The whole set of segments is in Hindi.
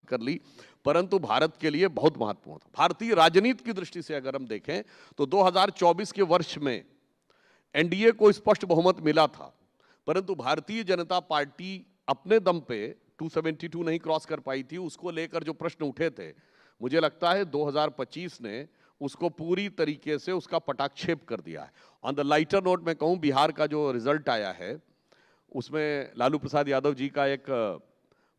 कर ली, परंतु भारत के लिए बहुत महत्वपूर्ण था। भारतीय राजनीति की दृष्टि से अगर हम देखें तो 2024 के वर्ष में एनडीए को स्पष्ट बहुमत मिला था, परंतु भारतीय जनता पार्टी अपने दम पे 272 नहीं क्रॉस कर पाई थी। उसको लेकर जो प्रश्न उठे थे, मुझे लगता है 2025 ने उसको पूरी तरीके से उसका पटाक्षेप कर दिया है। ऑन द लाइटर नोट मैं कहूं, बिहार का जो रिजल्ट आया है उसमें लालू प्रसाद यादव जी का एक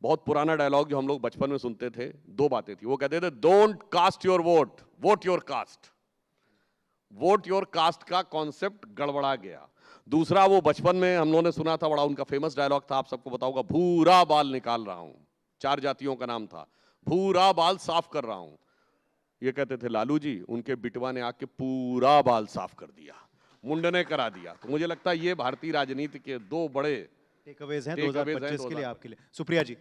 बहुत पुराना डायलॉग जो हम लोग बचपन में सुनते थे, दो बातें थी। वो कहते थे, don't cast your vote, vote your caste. Vote your caste का कॉन्सेप्ट गड़बड़ा गया। दूसरा, वो बचपन में हम लोगों ने सुना था, बड़ा उनका फेमस डायलॉग था, आप सबको बताऊंगा, भूरा बाल निकाल रहा हूं। 4 जातियों का नाम था, भूरा बाल साफ कर रहा हूं। ये कहते थे लालू जी, उनके बिटवा ने आके पूरा बाल साफ कर दिया, मुंडने करा दिया। तो मुझे लगता है ये भारतीय राजनीति के दो बड़े टेकअवेज हैं 2025 के लिए आपके लिए। सुप्रिया जी।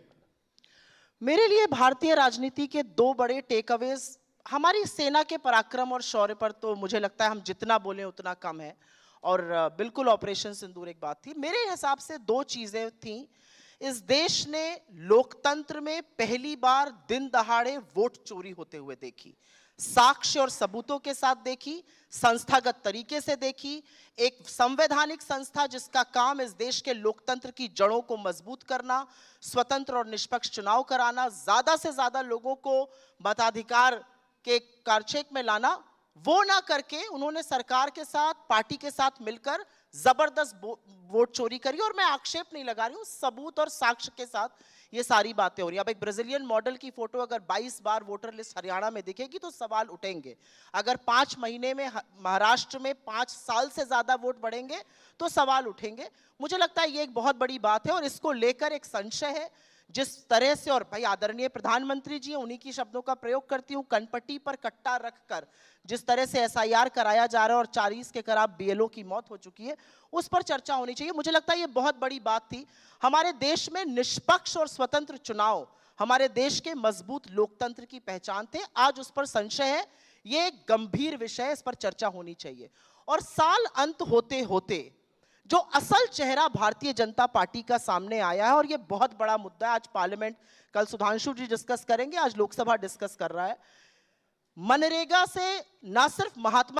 मेरे लिए भारतीय राजनीति के दो बड़े टेकअवेज, हमारी सेना के पराक्रम और शौर्य पर तो मुझे लगता है हम जितना बोलें उतना कम है, और बिल्कुल ऑपरेशन सिंदूर एक बात थी। मेरे हिसाब से दो चीजें थीं। इस देश ने लोकतंत्र में पहली बार दिन दहाड़े वोट चोरी होते हुए देखी, साक्ष्य और सबूतों के साथ देखी, संस्थागत तरीके से देखी। एक संवैधानिक संस्था जिसका काम इस देश के लोकतंत्र की जड़ों को मजबूत करना, स्वतंत्र और निष्पक्ष चुनाव कराना, ज्यादा से ज्यादा लोगों को मताधिकार के कारछेक में लाना, वो ना करके उन्होंने सरकार के साथ, पार्टी के साथ मिलकर जबरदस्त वोट चोरी करी। और मैं आक्षेप नहीं लगा रही हूं, सबूत और साक्ष्य के साथ ये सारी बातें हो रही हैं। अब एक ब्राजीलियन मॉडल की फोटो अगर 22 बार वोटर लिस्ट हरियाणा में दिखेगी तो सवाल उठेंगे। अगर 5 महीने में महाराष्ट्र में 5 साल से ज्यादा वोट बढ़ेंगे तो सवाल उठेंगे। मुझे लगता है ये एक बहुत बड़ी बात है और इसको लेकर एक संशय है। जिस तरह से, और भाई आदरणीय प्रधानमंत्री जी, उन्हीं की शब्दों का प्रयोग करती हूं, कनपट्टी पर कट्टा रखकर जिस तरह से एसआईआर कराया जा रहा है और 40 के करीब बीएलओ की मौत हो चुकी है, उस पर चर्चा होनी चाहिए। मुझे लगता है ये बहुत बड़ी बात थी। हमारे देश में निष्पक्ष और स्वतंत्र चुनाव हमारे देश के मजबूत लोकतंत्र की पहचान थे। आज उस पर संशय है, ये एक गंभीर विषय, इस पर चर्चा होनी चाहिए। और साल अंत होते होते जो असल चेहरा भारतीय जनता पार्टी का सामने आया है, और ये बहुत बड़ा मुद्दा है, आज पार्लियामेंट, कल सुधांशु जी डिस्कस करेंगे, आज लोकसभा डिस्कस कर रहा है। मनरेगा से ना सिर्फ महात्मा